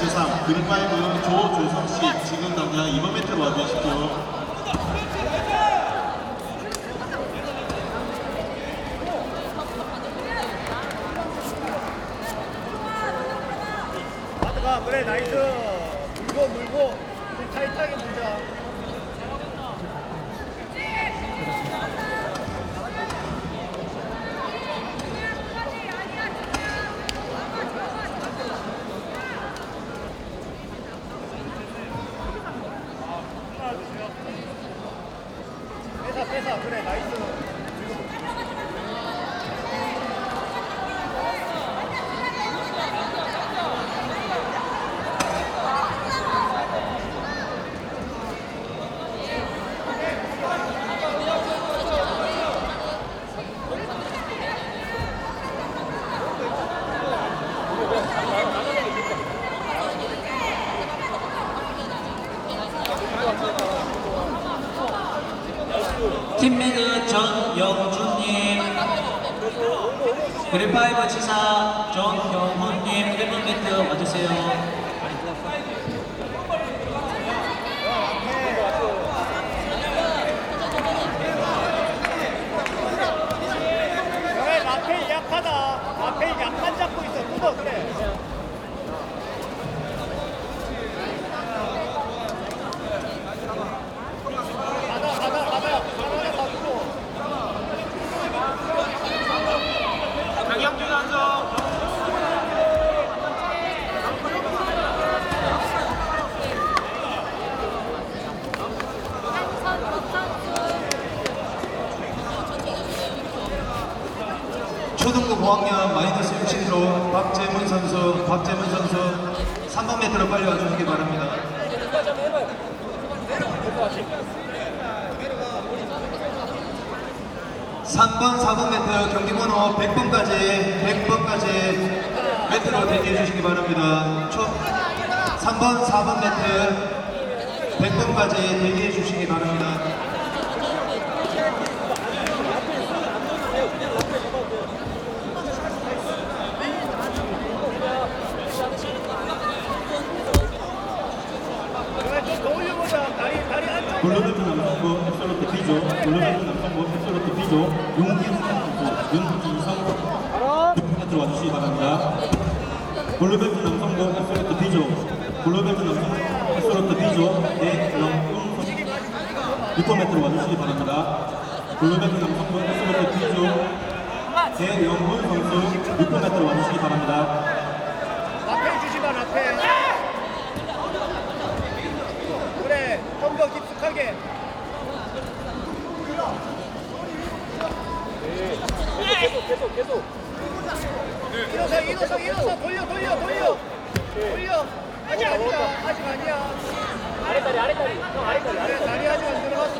대상 그린파이브 조조성씨 지금 당장 이번 매트로 와주십시오. 그래 나이스. 물고 좀 타이트하게 물자. 빼사 그래 나이스. 팀매그 전영준님, 그린파이브 지사 정형훈님 1번 매트 와주세요. 그래 라펠 약하다. 라펠 약한 잡고 있어. 뜯어 그래. 장영준 안정. 초등부 고학년 마이너스 60kg 박재문 선수 3번 매트로 빨리 와주시기 바랍니다. 3번, 4번 매트 경기번호 100번까지 매트로 대기해 주시기 바랍니다. 3번, 4번 매트 100번까지 대기해 주시기 바랍니다. 블루벨트 남성부 앱솔루트 B조, 블루벨트 남성부 앱솔루트 B조, 윤기성 선수, 윤기성 매트로 와주시기 바랍니다. 블루벨트 남성부 앱솔루트 B조, 블루벨트 남성부 앱솔루트 B조, 대영훈 선수 6번매트로 와주시기 바랍니다. 블루벨트 남성부 앱솔루트 B조, 대영훈 선수 6번매트로 와주시기 바랍니다. 라펠 주지마 라펠. 그래 좀 더 깊숙하게. 계속. 일어서 돌려. 아직 아니야. 아래다리. 형 아래다리. 다리 아직 안 들어갔어.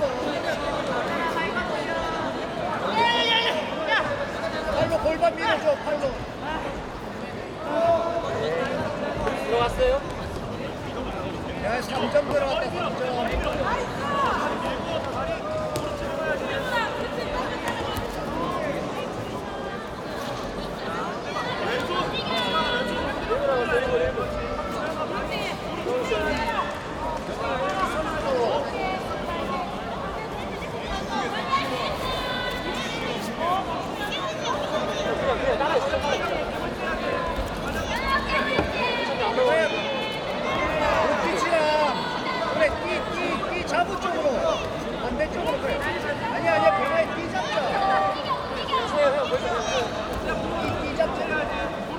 팔로 골반 밀어줘 팔로. 들어갔어요? 야 3점 들어갔다 3점.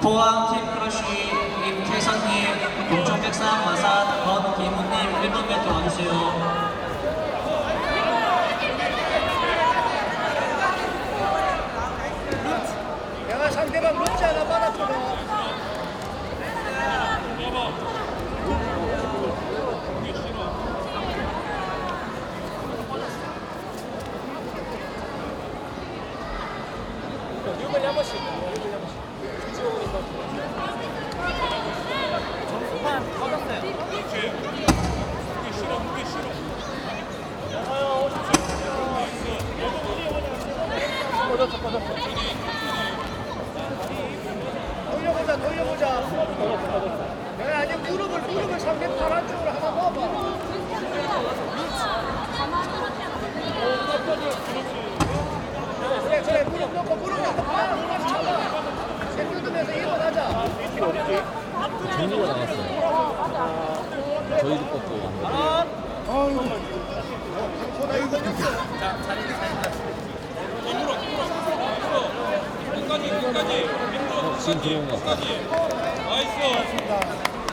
포항 팀 크러쉬 임태선님, 동천백상 마산 권기문님 1번 매트 와주세요. 내가 상대방 롯지 하나 받았거든. 유벌리 한 번씩. 점수만 받았어요. 무릎을 상대 파란 쪽으로 하나 넣어봐. 그래, 무릎 넣고 바로 잡아. 새 뜯으면서 일어나자. 정리가 나갔어요. 저희도 꺾고. 손아 이거 넣었어. 지금 들어온 것 같아요. 나이스.